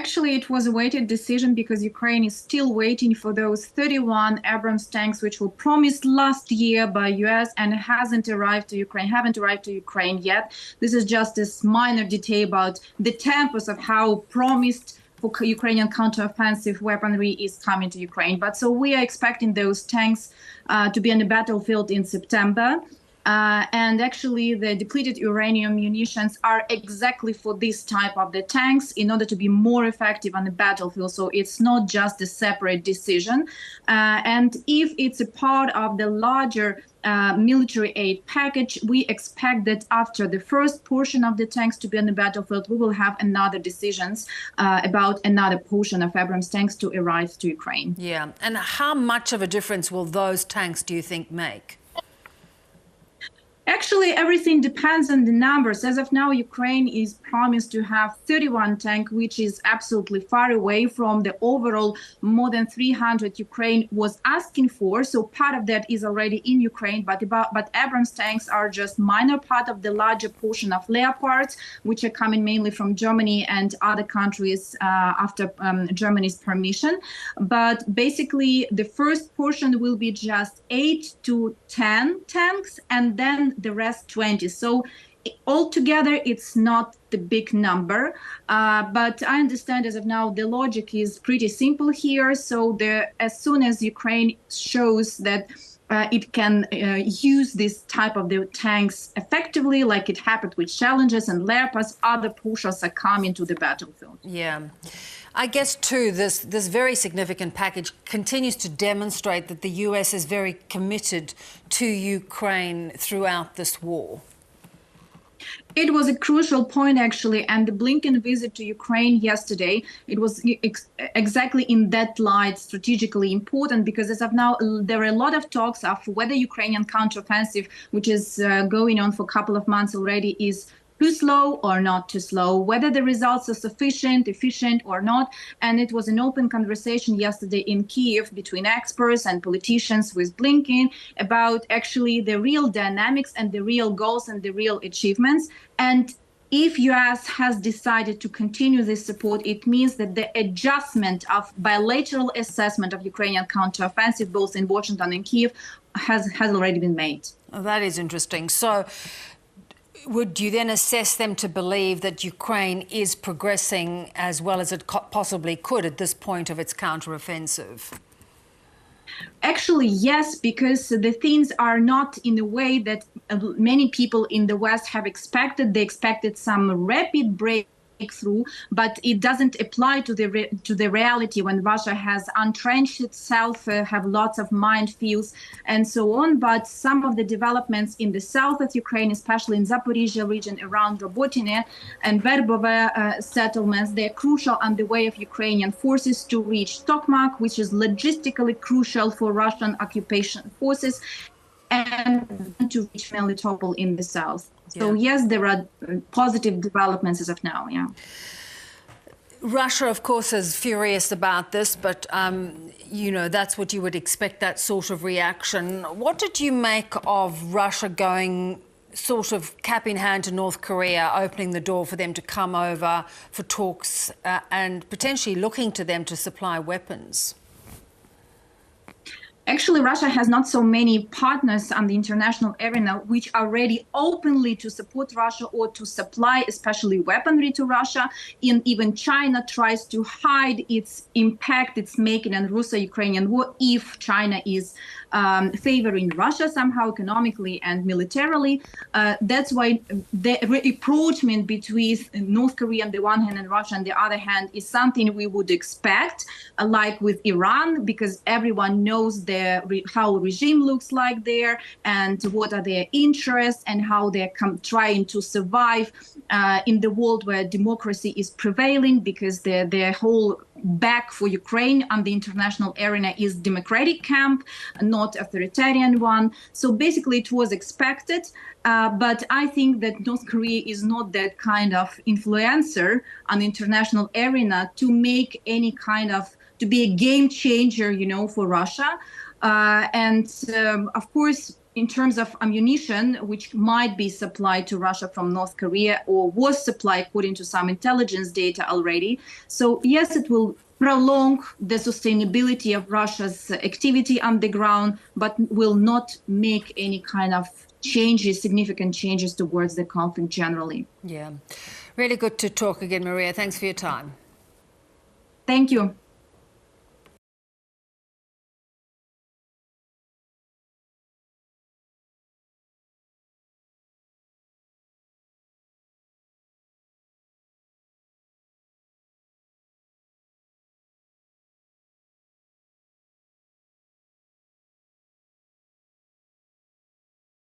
Actually, it was a weighted decision because Ukraine is still waiting for those 31 Abrams tanks, which were promised last year by US and haven't arrived to Ukraine yet. This is just this minor detail about the tempos of how promised for Ukrainian counteroffensive weaponry is coming to Ukraine. But so we are expecting those tanks to be on the battlefield in September. And actually, the depleted uranium munitions are exactly for this type of the tanks in order to be more effective on the battlefield. So it's not just a separate decision. And if it's a part of the larger military aid package, we expect that after the first portion of the tanks to be on the battlefield, we will have another decisions about another portion of Abrams tanks to arrive to Ukraine. Yeah. And how much of a difference will those tanks, do you think, make? Actually, everything depends on the numbers. As of now, Ukraine is promised to have 31 tanks, which is absolutely far away from the overall more than 300 Ukraine was asking for. So part of that is already in Ukraine, but Abrams tanks are just minor part of the larger portion of Leopards, which are coming mainly from Germany and other countries after Germany's permission. But basically, the first portion will be just 8 to 10 tanks, and then the rest 20. So altogether, it's not the big number. But I understand as of now, the logic is pretty simple here. So as soon as Ukraine shows that it can use this type of the tanks effectively, like it happened with Challengers and Leopards, other pushers are coming to the battlefield. Yeah. I guess, too, this very significant package continues to demonstrate that the US is very committed to Ukraine throughout this war. It was a crucial point, actually, and the Blinken visit to Ukraine yesterday, it was exactly in that light strategically important, because as of now, there are a lot of talks of whether Ukrainian counteroffensive, which is going on for a couple of months already, is too slow or not too slow, whether the results are sufficient, efficient or not. And it was an open conversation yesterday in Kyiv between experts and politicians with Blinken about actually the real dynamics and the real goals and the real achievements. And if US has decided to continue this support, it means that the adjustment of bilateral assessment of Ukrainian counteroffensive, both in Washington and Kyiv, has already been made. Oh, that is interesting. So would you then assess them to believe that Ukraine is progressing as well as it possibly could at this point of its counteroffensive? Actually, yes, because the things are not in the way that many people in the West have expected. They expected some rapid breakthrough, but it doesn't apply to the reality when Russia has entrenched itself, have lots of minefields and so on. But some of the developments in the south of Ukraine, especially in Zaporizhia region around Robotine and Verbove settlements, they're crucial on the way of Ukrainian forces to reach Tokmak, which is logistically crucial for Russian occupation forces, and to reach Melitopol in the south. So yes, there are positive developments as of now, yeah. Russia, of course, is furious about this, but, you know, that's what you would expect, that sort of reaction. What did you make of Russia going sort of cap in hand to North Korea, opening the door for them to come over for talks and potentially looking to them to supply weapons? Actually, Russia has not so many partners on the international arena which are ready openly to support Russia or to supply especially weaponry to Russia. And even China tries to hide its impact it's making on Russo-Ukrainian war if China is favoring Russia somehow economically and militarily. That's why the rapprochement between North Korea on the one hand and Russia on the other hand is something we would expect, like with Iran, because everyone knows how regime looks like there and what are their interests and how they're trying to survive in the world where democracy is prevailing, because their whole back for Ukraine on the international arena is democratic camp, not authoritarian one. So basically it was expected, but I think that North Korea is not that kind of influencer on the international arena to make any kind of, to be a game changer, you know, for Russia. And of course, in terms of ammunition, which might be supplied to Russia from North Korea or was supplied according to some intelligence data already. So yes, it will prolong the sustainability of Russia's activity on the ground, but will not make any kind of changes, significant changes towards the conflict generally. Yeah. Really good to talk again, Maria. Thanks for your time. Thank you.